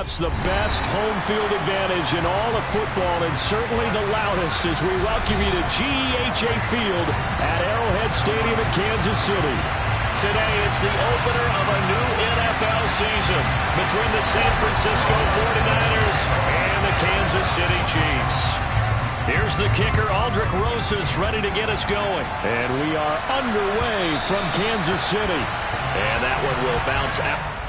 perhaps the best home field advantage in all of football, and certainly the loudest, as we welcome you to GEHA Field at Arrowhead Stadium in Kansas City. Today, it's the opener of a new NFL season between the San Francisco 49ers and the Kansas City Chiefs. Here's the kicker, Aldrick Rosas, ready to get us going. And we are underway from Kansas City. And that one will bounce out.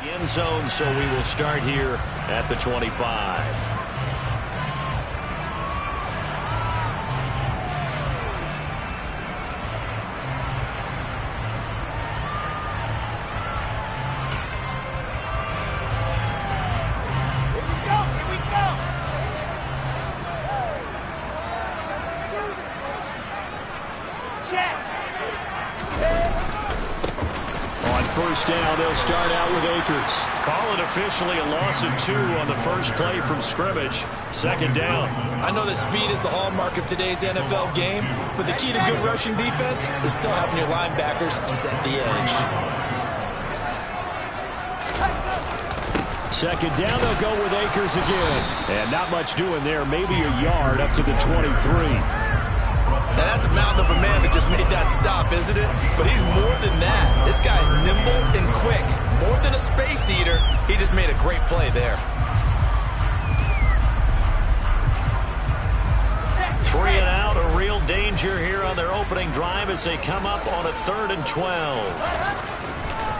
End zone, so we will start here at the 25. First down, they'll start out with Akers. Call it officially a loss of 2 on the first play from scrimmage. Second down. I know that speed is the hallmark of today's NFL game, but the key to good rushing defense is still having your linebackers set the edge. Second down, they'll go with Akers again. And not much doing there, maybe a yard up to the 23. Now, that's the mouth of a man that just made that stop, isn't it? But he's more than that. This guy's nimble and quick. More than a space eater, he just made a great play there. 3 and out, a real danger here on their opening drive as they come up on a 3rd and 12.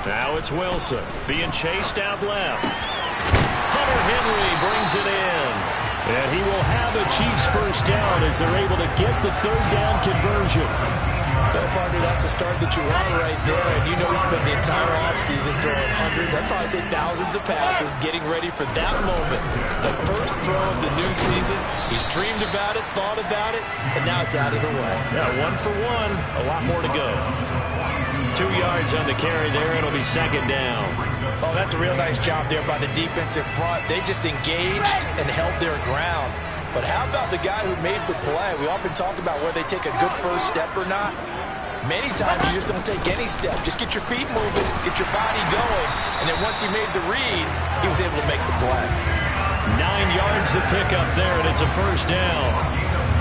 Now it's Wilson being chased out left. Hunter Henry brings it in. And he will have a Chiefs first down as they're able to get the 3rd down conversion. Well, partner, that's the start that you want right there. And you know he spent the entire offseason throwing hundreds, I'd probably say thousands of passes, getting ready for that moment. The first throw of the new season. He's dreamed about it, thought about it, and now it's out of the way. Yeah, 1 for 1. A lot more to go. 2 yards on the carry there. It'll be second down. Oh, that's a real nice job there by the defensive front. They just engaged and held their ground. But how about the guy who made the play? We often talk about whether they take a good first step or not. Many times you just don't take any step. Just get your feet moving, get your body going, and then once he made the read, he was able to make the play. 9 yards to pick up there, and it's a first down.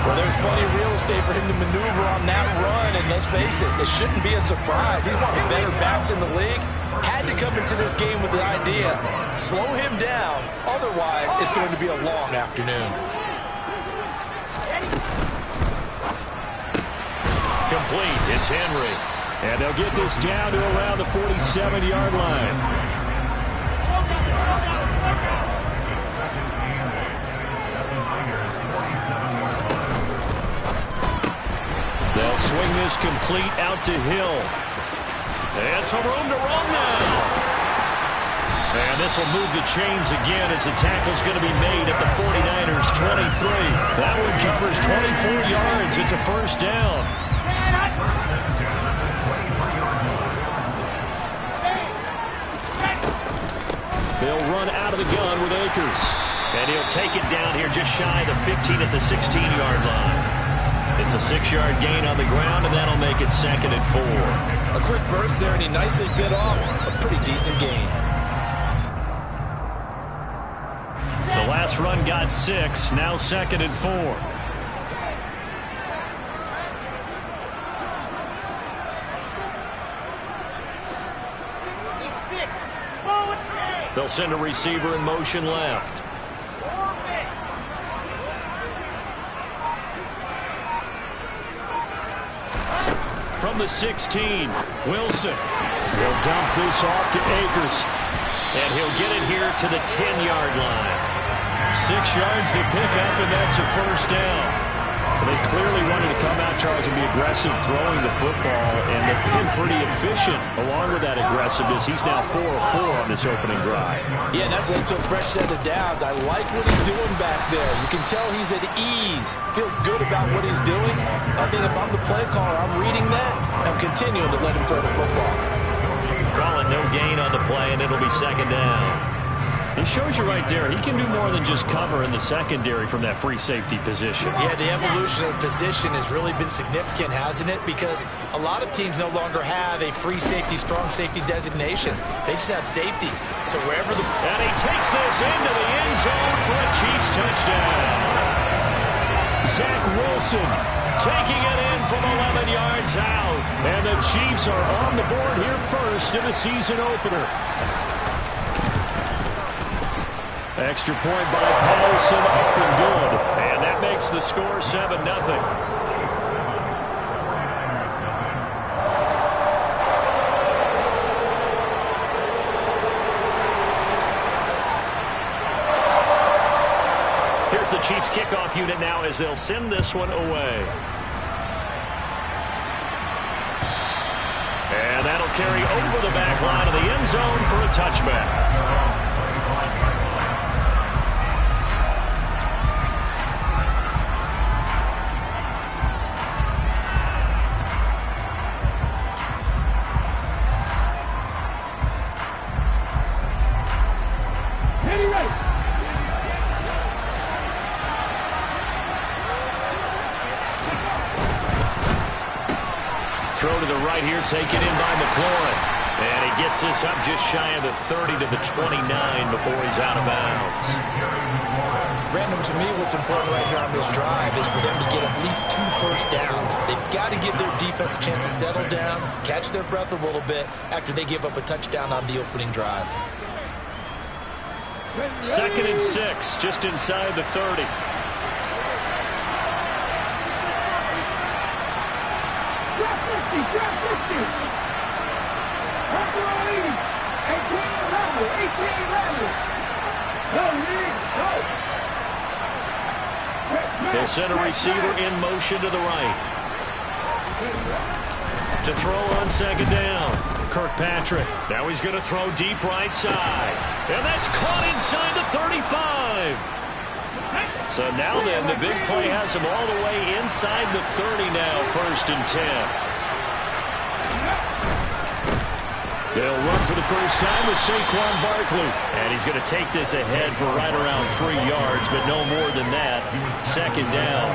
Well, there's plenty of real estate for him to maneuver on that run, and let's face it, it shouldn't be a surprise. He's one of the better backs in the league. Had to come into this game with the idea, slow him down, otherwise it's going to be a long afternoon. Complete, it's Henry. And they'll get this down to around the 47-yard line. They'll swing this complete out to Hill. And some room to run now. And this will move the chains again as the tackle's going to be made at the 49ers 23. That one covers 24 yards. It's a first down. out of the gun with Akers. And he'll take it down here just shy of the 15 at the 16-yard line. It's a 6-yard gain on the ground, and that'll make it 2nd and 4. A quick burst there, and he nicely bit off a pretty decent gain. The last run got 6, now 2nd and 4. They'll send a receiver in motion left. From the 16, Wilson. He'll dump this off to Akers. And he'll get it here to the 10-yard line. 6 yards to pick up, and that's a first down. They clearly wanted to come out, Charles, and be aggressive throwing the football, and they've been pretty efficient along with that aggressiveness. He's now 4 of 4 on this opening drive. Yeah, and that's led to a fresh set of downs. I like what he's doing back there. You can tell he's at ease. Feels good about what he's doing. I think if I'm the play caller, I'm reading that, and I'm continuing to let him throw the football. Calling no gain on the play, and it'll be 2nd down. It shows you right there, he can do more than just cover in the secondary from that free safety position. Yeah, the evolution of the position has really been significant, hasn't it? Because a lot of teams no longer have a free safety, strong safety designation. They just have safeties. So wherever the... And he takes this into the end zone for a Chiefs touchdown. Zach Wilson taking it in from 11 yards out. And the Chiefs are on the board here first in the season opener. Extra point by Patterson, up and good. And that makes the score 7-0. Here's the Chiefs kickoff unit now as they'll send this one away. And that'll carry over the back line of the end zone for a touchback. Throw to the right here, taken in by McLaurin. And he gets this up just shy of the 30 to the 29 before he's out of bounds. Random, to me, what's important right here on this drive is for them to get at least 2 first downs. They've got to give their defense a chance to settle down, catch their breath a little bit after they give up a touchdown on the opening drive. 2nd and 6, just inside the 30. They'll send a receiver in motion to the right. To throw on 2nd down. Kirkpatrick. Now he's going to throw deep right side. And that's caught inside the 35. So now then, the big play has him all the way inside the 30 now, 1st and 10. They'll run for the first time with Saquon Barkley. And he's going to take this ahead for right around 3 yards, but no more than that. 2nd down.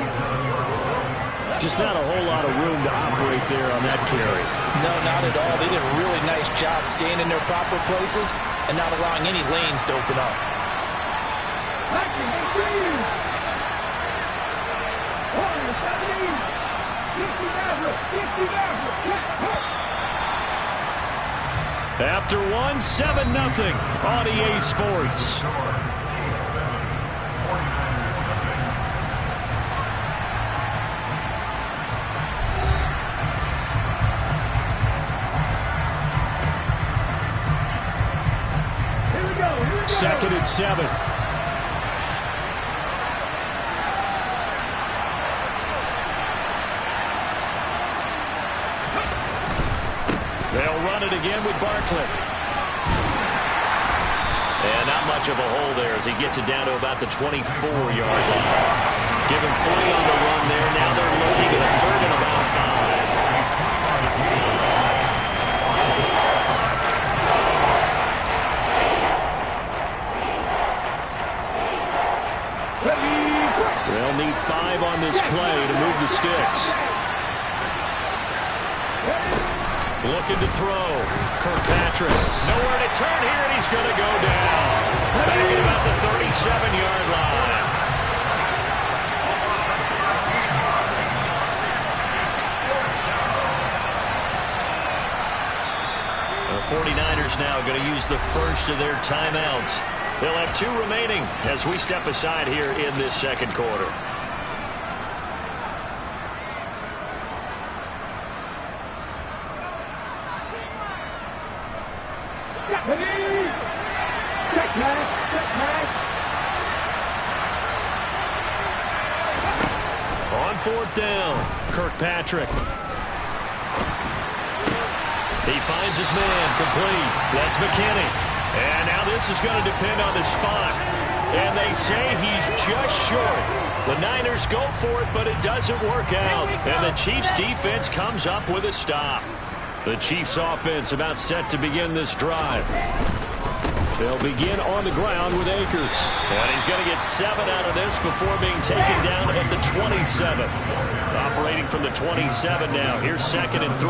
Just not a whole lot of room to operate there on that carry. No, not at all. They did a really nice job staying in their proper places and not allowing any lanes to open up. After one, 7-0 on EA Sports. Here we go. 2nd and 7. They'll run it again with Barkley. And not much of a hole there as he gets it down to about the 24-yard line. Give him 3 on the run there. Now they're looking at a 3rd and about 5. Looking to throw. Kirkpatrick. Nowhere to turn here, and he's going to go down. Back at about the 37-yard line. The 49ers now going to use the first of their timeouts. They'll have 2 remaining as we step aside here in this second quarter. On 4th down, Kirkpatrick. He finds his man complete. That's McKinney. And now this is going to depend on the spot. And they say he's just short. The Niners go for it, but it doesn't work out. And the Chiefs defense comes up with a stop. The Chiefs offense about set to begin this drive. They'll begin on the ground with Akers. And he's going to get 7 out of this before being taken down at the 27. Operating from the 27 now. Here's 2nd and 3.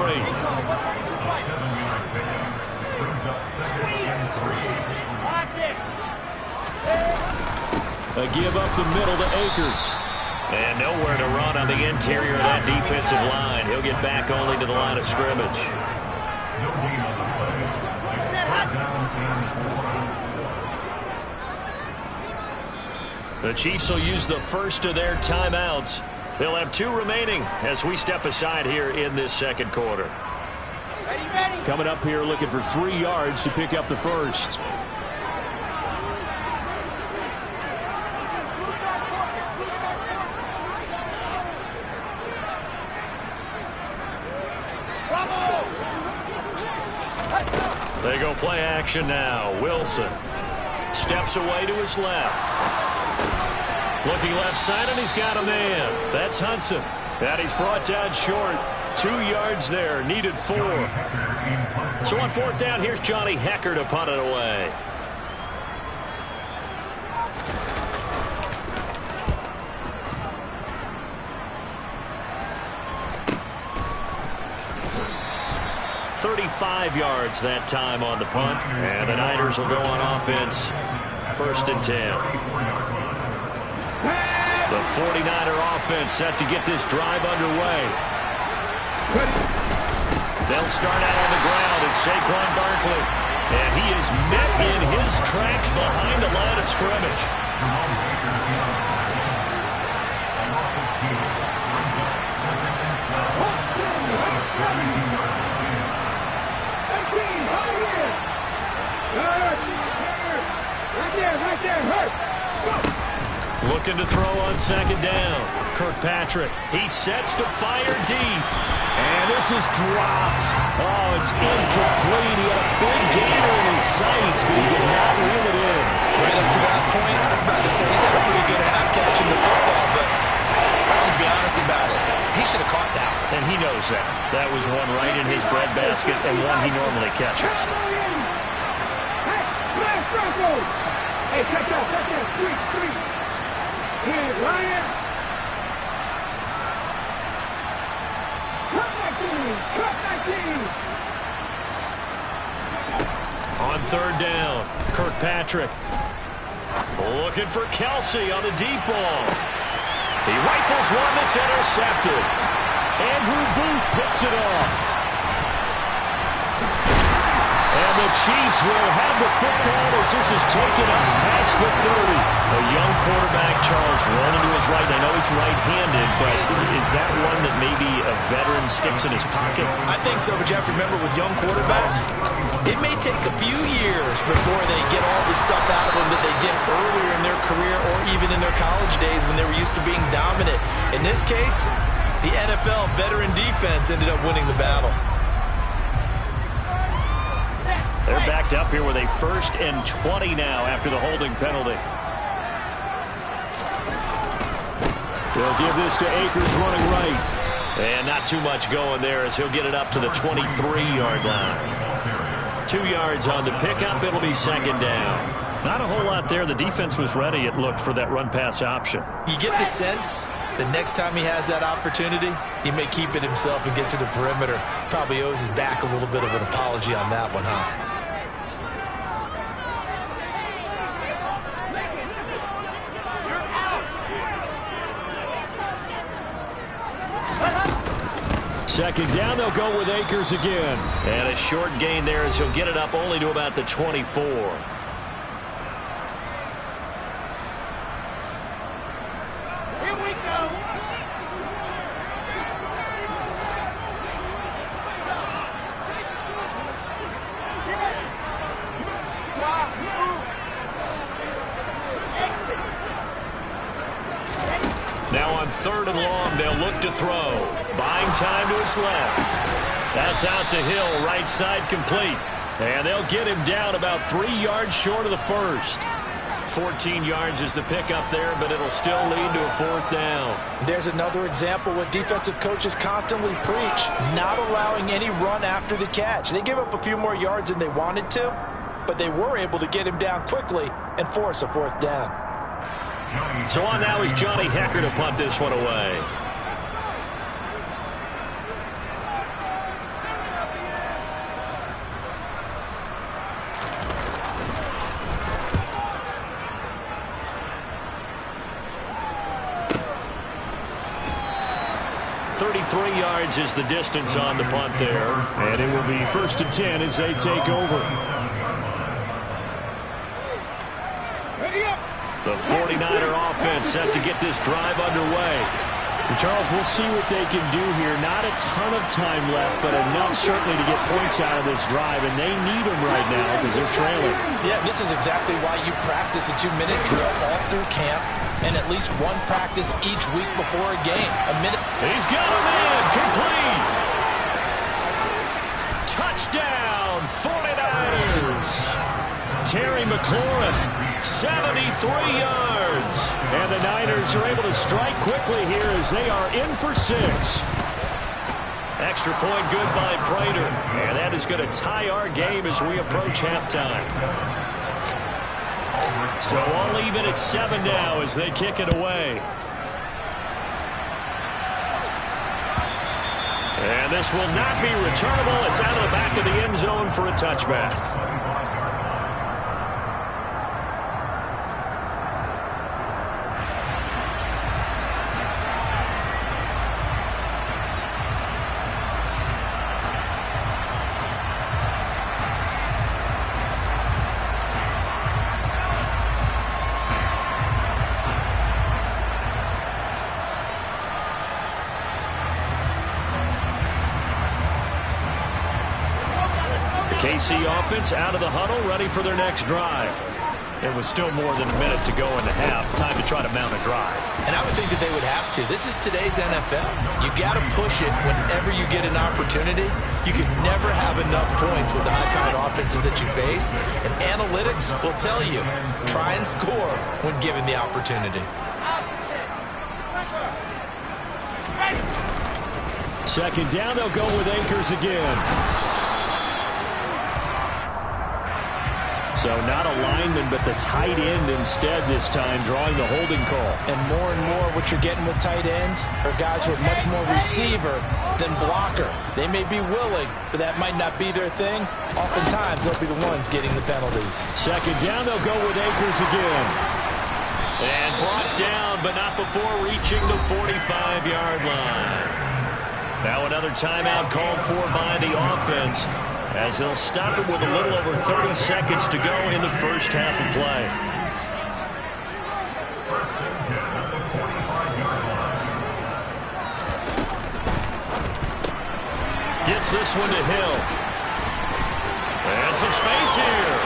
A give up the middle to Akers. And nowhere to run on the interior of that defensive line. He'll get back only to the line of scrimmage. The Chiefs will use the first of their timeouts. They'll have 2 remaining as we step aside here in this second quarter. Coming up here looking for 3 yards to pick up the first. They go play action now. Wilson steps away to his left. Looking left side, and he's got a man. That's Hudson. And he's brought down short. 2 yards there. Needed 4. So on 4th down, here's Johnny Hekker to punt it away. .35 yards that time on the punt. And the Niners will go on offense. 1st and 10. The 49er offense set to get this drive underway. They'll start out on the ground at Saquon Barkley. And he is met in his tracks behind the line of scrimmage. Looking to throw on 2nd down. Kirkpatrick. He sets to fire deep. And this is dropped. Oh, it's incomplete. He had a big gainer in his sights, but he did not reel it in. Right up to that point, I was about to say he's had a pretty good half catching the football, but let's just be honest about it. He should have caught that. And he knows that. That was one right in his breadbasket and one he normally catches. Hey, check that. Street. Here's Ryan. Cut that team. On 3rd down, Kirkpatrick. Looking for Kelsey on the deep ball. He rifles one that's intercepted. Andrew Booth picks it off. And the Chiefs will have the football as this is taken up past the 30. A young quarterback, Charles, running to his right. I know he's right-handed, but is that one that maybe a veteran sticks in his pocket? I think so, but you have to remember with young quarterbacks, it may take a few years before they get all the stuff out of them that they did earlier in their career or even in their college days when they were used to being dominant. In this case, the NFL veteran defense ended up winning the battle. They're backed up here with a 1st and 20 now after the holding penalty. They'll give this to Akers running right. And not too much going there as he'll get it up to the 23-yard line. 2 yards on the pickup. It'll be 2nd down. Not a whole lot there. The defense was ready, it looked, for that run-pass option. You get the sense The next time he has that opportunity, he may keep it himself and get to the perimeter. Probably owes his back a little bit of an apology on that one, huh? Second down, they'll go with Akers again. And a short gain there as he'll get it up only to about the 24. Here we go. Now on 3rd and long, they'll look to throw. Buying time to his left. That's out to Hill, right side complete. And they'll get him down about 3 yards short of the first. 14 yards is the pickup there, but it'll still lead to a 4th down. There's another example what defensive coaches constantly preach, not allowing any run after the catch. They gave up a few more yards than they wanted to, but they were able to get him down quickly and force a 4th down. So on now is Johnny Hekker to punt this one away. Is the distance on the punt there. And it will be 1st and 10 as they take over. The 49er offense set to get this drive underway. And Charles, we'll see what they can do here. Not a ton of time left, but enough certainly to get points out of this drive, and they need them right now because they're trailing. Yeah, this is exactly why you practice a 2-minute drill all through camp and at least one practice each week before a game. A minute. He's got him in. Complete. Touchdown, 49ers. Terry McLaurin, 73 yards. And the Niners are able to strike quickly here as they are in for 6. Extra point good by Prater. And that is going to tie our game as we approach halftime. So all even at 7 now as they kick it away. And this will not be returnable. It's out of the back of the end zone for a touchback. KC offense out of the huddle, ready for their next drive. There was still more than a minute to go in the half. Time to try to mount a drive. And I would think that they would have to. This is today's NFL. You got to push it whenever you get an opportunity. You can never have enough points with the high-powered offenses that you face. And analytics will tell you, try and score when given the opportunity. Second down, they'll go with Akers again. So not a lineman, but the tight end instead this time, drawing the holding call. And more what you're getting with tight ends are guys who are much more receiver than blocker. They may be willing, but that might not be their thing. Oftentimes, they'll be the ones getting the penalties. Second down, they'll go with Akers again. And brought down, but not before reaching the 45-yard line. Now another timeout called for by the offense, as they'll stop it with a little over 30 seconds to go in the first half of play. Gets this one to Hill. And some space here.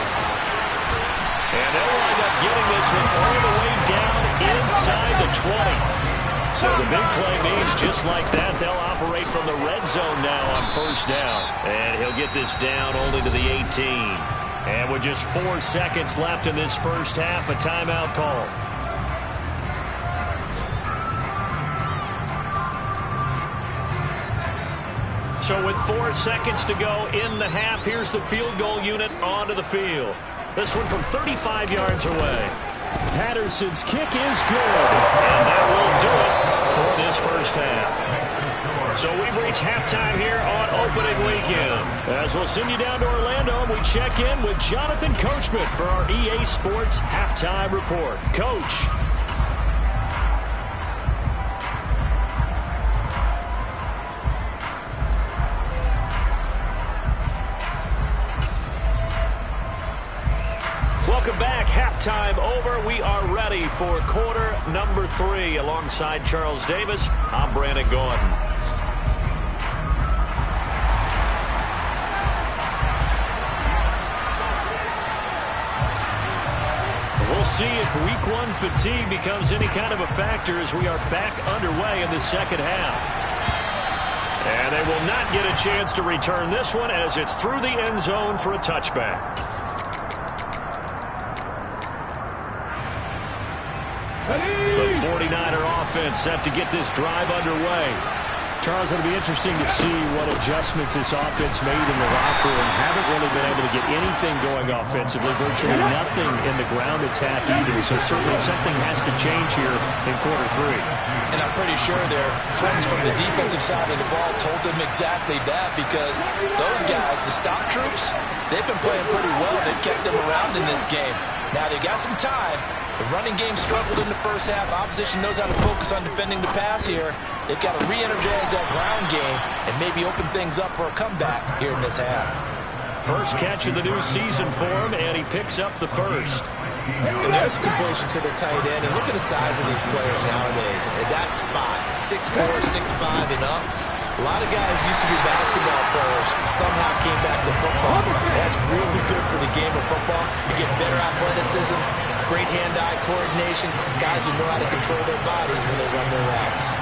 And they'll wind up getting this one all the way down inside the 20. So the big play means just like that, they'll operate from the red zone now on first down. And he'll get this down only to the 18. And with just 4 seconds left in this first half, a timeout call. So with 4 seconds to go in the half, here's the field goal unit onto the field. This one from 35 yards away. Patterson's kick is good. And that will do it for this first half. So we've reached halftime here on opening weekend. As we'll send you down to Orlando, and we check in with Jonathan Coachman for our EA Sports Halftime Report. Coach. Welcome back. Halftime over. We are ready for quarter number 3. Alongside Charles Davis, I'm Brandon Gordon. We'll see if week 1 fatigue becomes any kind of a factor as we are back underway in the second half. And they will not get a chance to return this one as it's through the end zone for a touchback. The 49er offense set to get this drive underway. Charles, it'll be interesting to see what adjustments this offense made in the locker room. Haven't really been able to get anything going offensively, virtually nothing in the ground attack either. So certainly something has to change here in quarter 3. And I'm pretty sure their friends from the defensive side of the ball told them exactly that, because those guys, the stop troops, they've been playing pretty well. They've kept them around in this game. Now they got some time. The running game struggled in the first half. Opposition knows how to focus on defending the pass here. They've got to re-energize that ground game and maybe open things up for a comeback here in this half. First catch of the new season for him, and he picks up the first. And there's completion to the tight end. And look at the size of these players nowadays. At that spot, 6'4", 6'5", and up. A lot of guys used to be basketball players, somehow came back to football. That's really good for the game of football. You get better athleticism, great hand-eye coordination, guys who know how to control their bodies when they run their routes.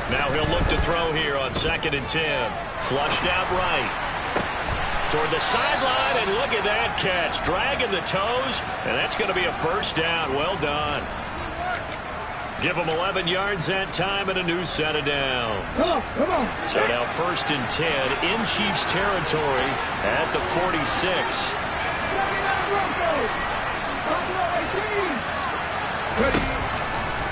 Now he'll look to throw here on 2nd and 10. Flushed out right. Toward the sideline, and look at that catch. Dragging the toes, and that's going to be a first down. Well done. Give them 11 yards that time and a new set of downs. Come on. So now 1st and 10 in Chiefs territory at the 46.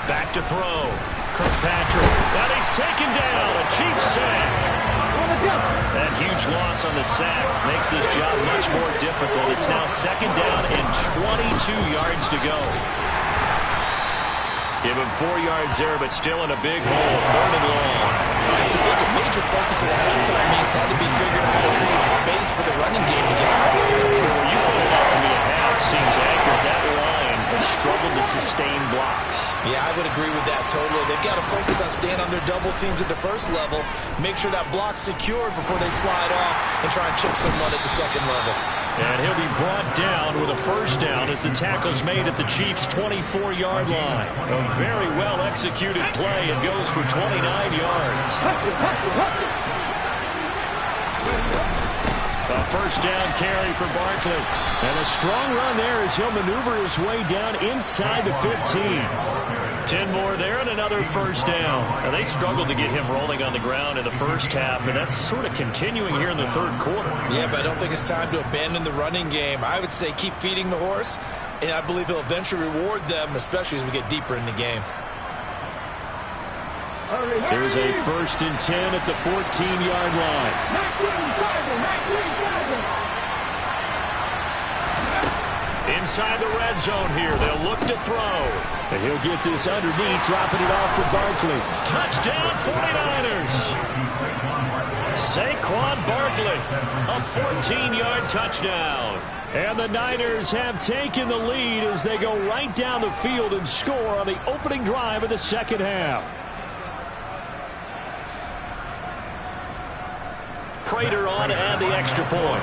Back to throw. Kirkpatrick. And he's taken down. A Chiefs sack. That huge loss on the sack makes this job much more difficult. It's now 2nd down and 22 yards to go. Give him 4 yards there, but still in a big hole. 3rd and long. I have to think a major focus of the halftime means had to be figuring out how to create space for the running game to get operated. You pointed out to me at half seems accurate. That line has struggled to sustain blocks. Yeah, I would agree with that totally. They've got to focus on staying on their double teams at the first level, make sure that block's secured before they slide off and try and chip someone at the 2nd level. And he'll be brought down with a first down as the tackle's made at the Chiefs' 24-yard line. A very well-executed play. It goes for 29 yards. A first down carry for Barkley. And a strong run there as he'll maneuver his way down inside the 15. 10 more there and another first down. Now, they struggled to get him rolling on the ground in the first half, and that's sort of continuing here in the 3rd quarter. Yeah, but I don't think it's time to abandon the running game. I would say keep feeding the horse, and I believe he'll eventually reward them, especially as we get deeper in the game. There's a 1st and 10 at the 14-yard line. Inside the red zone here, they'll look to throw. And he'll get this underneath, dropping it off for Barkley. Touchdown 49ers. Saquon Barkley, a 14-yard touchdown. And the Niners have taken the lead as they go right down the field and score on the opening drive of the second half. Prater on to add the extra point.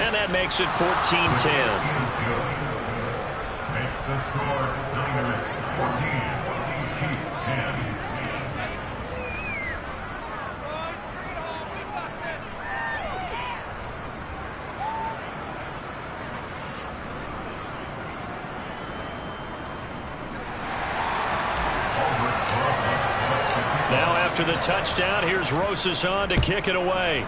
And that makes it 14-10. Makes the score Niners 14, Chiefs 10. After the touchdown, here's Rosas on to kick it away.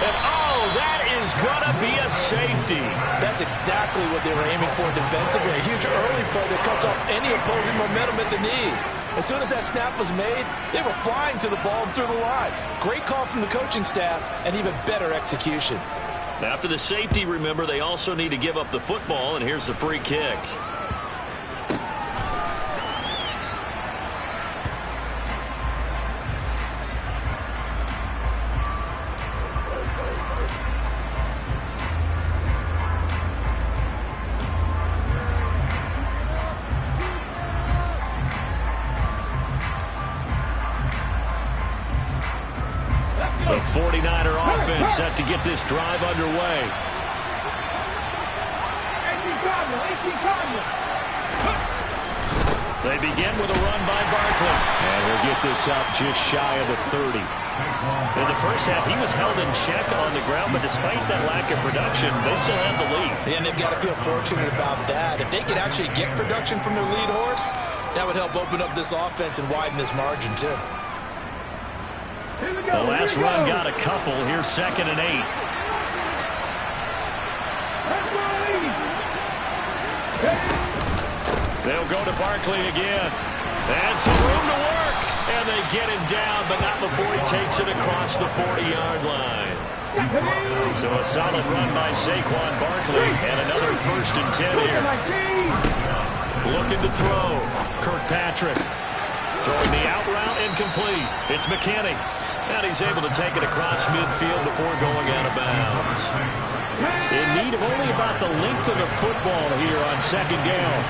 And oh, that is going to be a safety. That's exactly what they were aiming for defensively. A huge early play that cuts off any opposing momentum at the knees. As soon as that snap was made, they were flying to the ball and through the line. Great call from the coaching staff and even better execution. After the safety, remember, they also need to give up the football, and here's the free kick. The 49er offense set to get this drive underway. They begin with a run by Barkley. And we'll get this up just shy of the 30. In the first half, he was held in check on the ground, but despite that lack of production, they still have the lead. And they've got to feel fortunate about that. If they could actually get production from their lead horse, that would help open up this offense and widen this margin, too. The last run got a couple. Here's 2nd and 8. They'll go to Barkley again. And some room to work. And they get him down, but not before he takes it across the 40-yard line. So a solid run by Saquon Barkley. And another 1st and 10 here. Looking to throw. Kirkpatrick. Throwing the out route incomplete. It's McKinney. And he's able to take it across midfield before going out of bounds. In need of only about the length of the football here on 2nd down.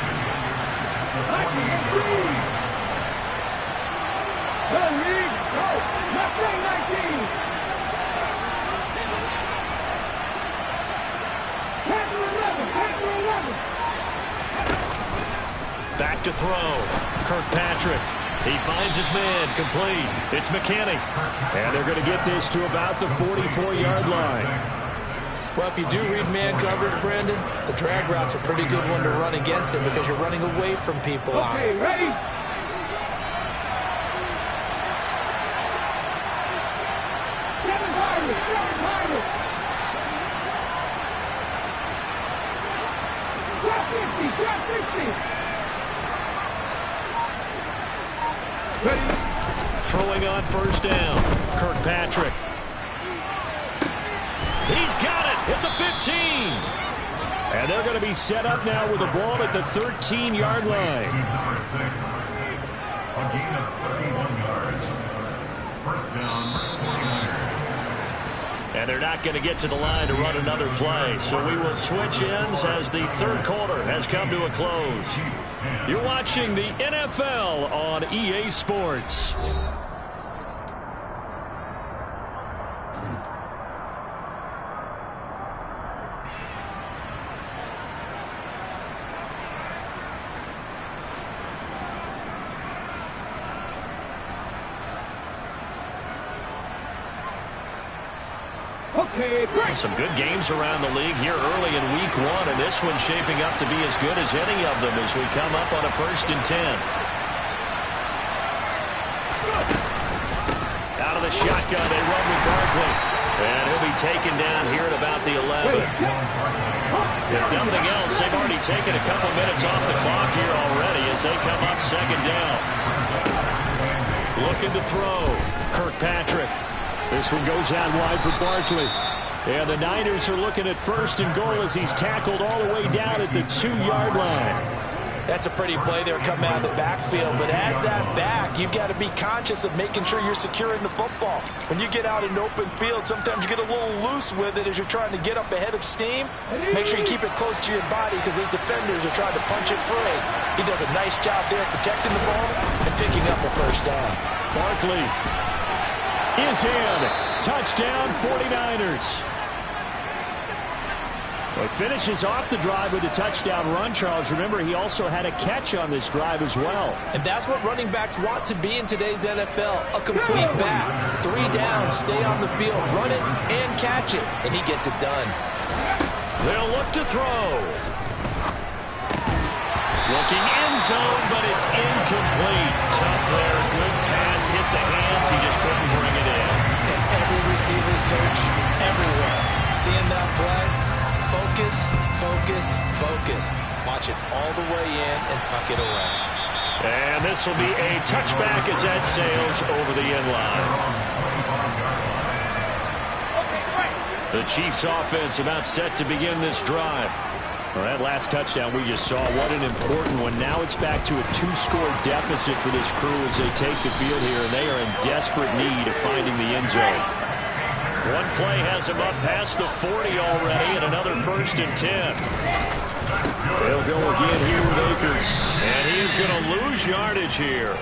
Back to throw. Kirkpatrick. He finds his man, complete. It's McKinney. And they're going to get this to about the 44-yard line. Well, if you do read man coverage, Brandon, the drag route's a pretty good one to run against him because you're running away from people. Okay, ready? Seven Tigers. 50. Throwing on 1st down. Kirkpatrick. He's got it at the 15. And they're going to be set up now with the ball at the 13-yard line. A gain of 31 yards. 1st down, 49ers. And they're not going to get to the line to run another play. So we will switch ends as the 3rd quarter has come to a close. You're watching the NFL on EA Sports. Okay, great. Some good games around the league here early in week 1, and this one's shaping up to be as good as any of them as we come up on a 1st and 10. Out of the shotgun, they run with Barkley. And he'll be taken down here at about the 11. If nothing else, they've already taken a couple minutes off the clock here already as they come up 2nd down. Looking to throw. Kirkpatrick. This one goes out wide for Barkley. And the Niners are looking at 1st and goal as he's tackled all the way down at the 2-yard line. That's a pretty play there coming out of the backfield. But as that back, you've got to be conscious of making sure you're securing the football. When you get out in open field, sometimes you get a little loose with it as you're trying to get up ahead of steam. Make sure you keep it close to your body because those defenders are trying to punch it free. He does a nice job there protecting the ball and picking up a 1st down. Barkley is in. Touchdown, 49ers. Well, he finishes off the drive with a touchdown run, Charles. Remember, he also had a catch on this drive as well. And that's what running backs want to be in today's NFL, a complete back. 3 down, stay on the field, run it, and catch it. And he gets it done. They'll look to throw. Looking end zone, but it's incomplete. Tough there. Good pass. Hit the hands. He just couldn't bring it in. And every receiver's coach everywhere. Seeing that play, focus, focus, focus. Watch it all the way in and tuck it away. And this will be a touchback as that sails over the end line. The Chiefs offense about set to begin this drive. Well, that last touchdown we just saw, what an important one. Now it's back to a 2-score deficit for this crew as they take the field here, and they are in desperate need of finding the end zone. One play has him up past the 40 already, and another 1st and 10. They'll go again here with Akers, and he is going to lose yardage here.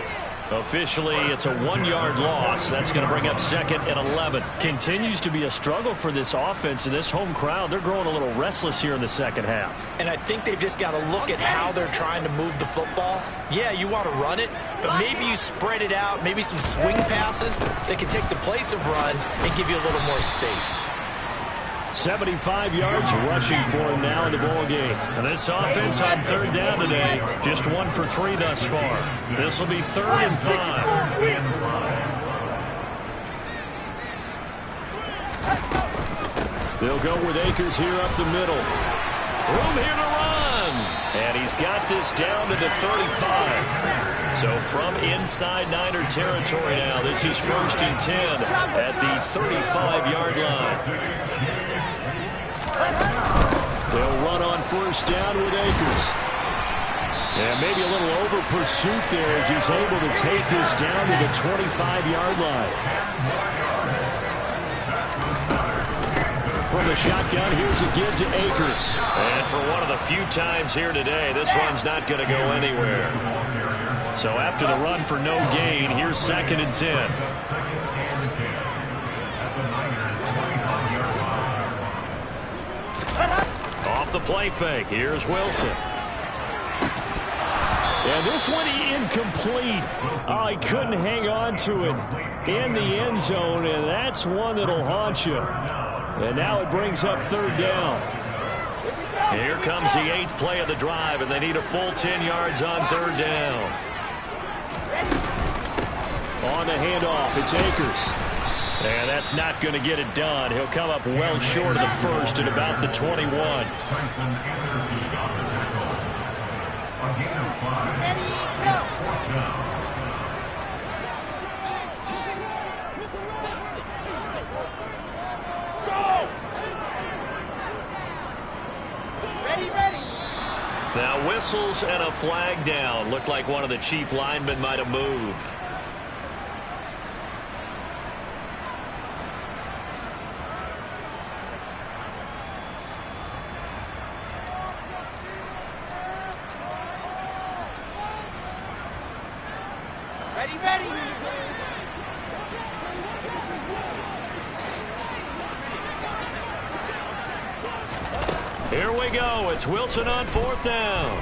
Officially, it's a 1-yard loss. That's going to bring up 2nd and 11. Continues to be a struggle for this offense and this home crowd. They're growing a little restless here in the second half. And I think they've just got to look at how they're trying to move the football. Yeah, you want to run it, but maybe you spread it out, maybe some swing passes that can take the place of runs and give you a little more space. 75 yards rushing for him now in the ball game. And this offense on 3rd down today, just 1 for 3 thus far. This will be 3rd and 5. They'll go with Akers here up the middle. Room here to run. And he's got this down to the 35. So from inside Niner territory now, this is 1st and 10 at the 35-yard line. They'll run on 1st down with Akers. And maybe a little over pursuit there as he's able to take this down to the 25-yard line. From the shotgun, here's a give to Akers. And for one of the few times here today, this run's not going to go anywhere. So after the run for no gain, here's 2nd and 10. Off the play fake, here's Wilson. And this one incomplete. Oh, he couldn't hang on to it in the end zone, and that's one that'll haunt you. And now it brings up 3rd down. Here comes the 8th play of the drive, and they need a full 10 yards on 3rd down. On the handoff, it's Akers. And that's not going to get it done. He'll come up well short of the 1st at about the 21. Now whistles and a flag down. Looked like one of the Chief linemen might have moved. Here we go. It's Wilson on 4th down.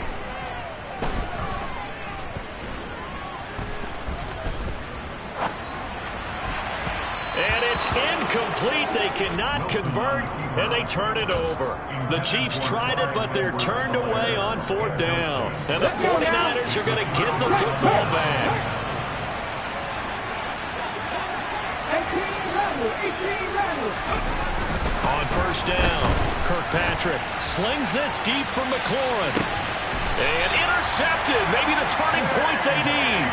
And it's incomplete. They cannot convert, and they turn it over. The Chiefs tried it, but they're turned away on 4th down. And the 49ers are going to get the football back. 18 On 1st down, Kirkpatrick slings this deep from McLaurin. And intercepted. Maybe the turning point they need.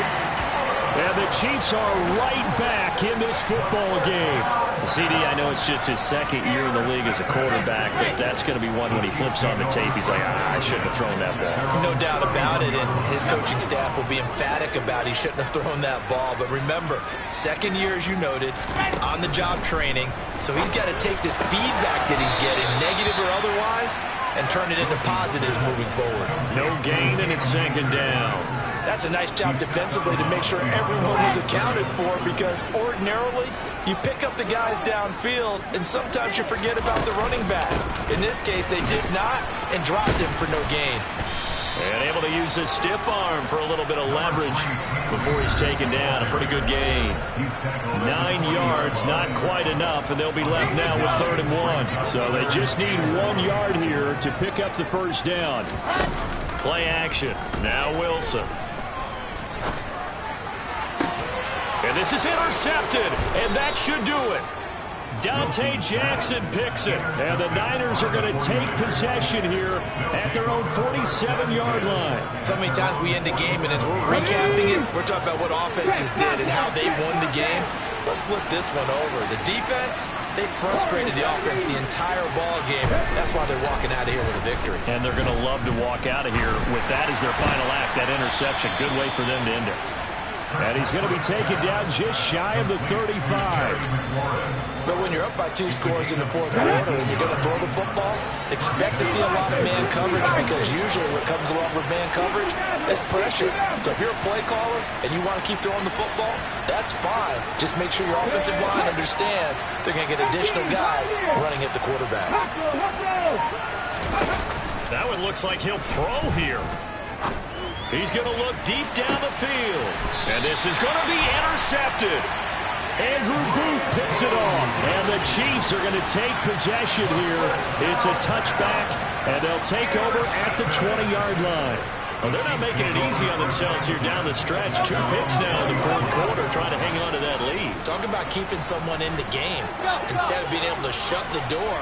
And the Chiefs are right back in this football game. CD, I know it's just his 2nd year in the league as a quarterback, but that's going to be one when he flips on the tape. He's like, I shouldn't have thrown that ball. No doubt about it, and his coaching staff will be emphatic about he shouldn't have thrown that ball. But remember, 2nd year, as you noted, on-the-job training. So he's got to take this feedback that he's getting, negative or otherwise, and turn it into positives moving forward. No gain, and it's 2nd down. That's a nice job defensively to make sure everyone was accounted for, because ordinarily you pick up the guys downfield and sometimes you forget about the running back. In this case, they did not and dropped him for no gain. And able to use his stiff arm for a little bit of leverage before he's taken down. A pretty good gain. 9 yards, not quite enough, and they'll be left now with 3rd and 1. So they just need 1 yard here to pick up the 1st down. Play action. Now Wilson. And this is intercepted, and that should do it. Dante Jackson picks it, and the Niners are going to take possession here at their own 47-yard line. So many times we end a game, and as we're recapping it, we're talking about what offenses did and how they won the game. Let's flip this one over. The defense, they frustrated the offense the entire ball game. That's why they're walking out of here with a victory. And they're going to love to walk out of here with that as their final act, that interception. Good way for them to end it. And he's going to be taken down just shy of the 35. But when you're up by 2 scores in the fourth quarter and you're going to throw the football, expect to see a lot of man coverage, because usually what comes along with man coverage is pressure. So if you're a play caller and you want to keep throwing the football, that's fine. Just make sure your offensive line understands they're going to get additional guys running at the quarterback. That one looks like he'll throw here. He's going to look deep down the field. And this is going to be intercepted. Andrew Booth picks it off. And the Chiefs are going to take possession here. It's a touchback, and they'll take over at the 20-yard line. Well, they're not making it easy on themselves here down the stretch. 2 picks now in the fourth quarter, trying to hang on to that lead. Talk about keeping someone in the game. Instead of being able to shut the door,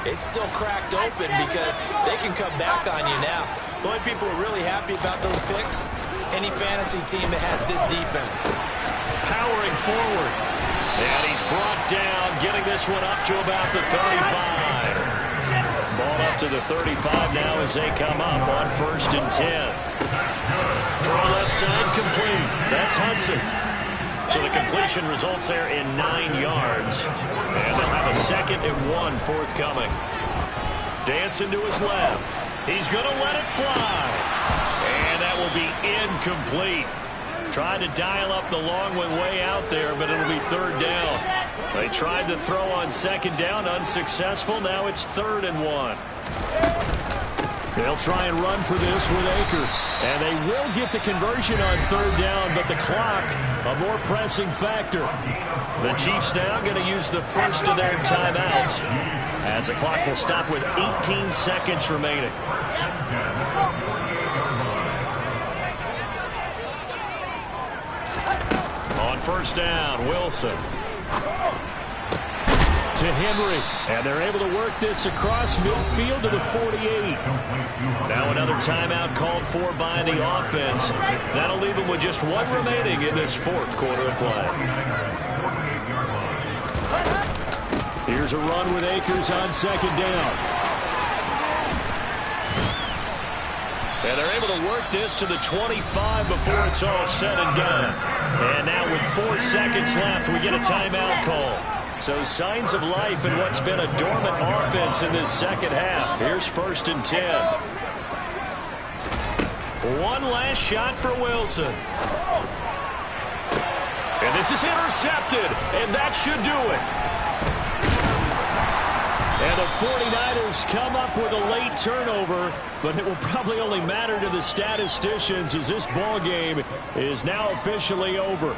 it's still cracked open because they can come back on you now. The only people who are really happy about those picks, any fantasy team that has this defense. Powering forward. And he's brought down, getting this one up to about the 35. Ball up to the 35 now as they come up on 1st and 10. Throw left side complete. That's Hudson. So the completion results there in 9 yards. And they'll have a 2nd and 1 forthcoming. Dancing to his left. He's going to let it fly. And that will be incomplete. Tried to dial up the long one way out there, but it'll be 3rd down. They tried to throw on 2nd down, unsuccessful. Now it's 3rd and 1. They'll try and run for this with Akers. And they will get the conversion on 3rd down, but the clock, a more pressing factor. The Chiefs now going to use the first of their timeouts, as the clock will stop with 18 seconds remaining. On 1st down, Wilson. To Henry, and they're able to work this across midfield to the 48. Now another timeout called for by the offense. That'll leave them with just 1 remaining in this 4th quarter of play. Here's a run with Akers on 2nd down. And they're able to work this to the 25 before it's all said and done. And now with 4 seconds left, we get a timeout call. So signs of life in what's been a dormant offense in this 2nd half. Here's 1st and 10. One last shot for Wilson. And this is intercepted, and that should do it. And the 49ers come up with a late turnover, but it will probably only matter to the statisticians as this ball game is now officially over.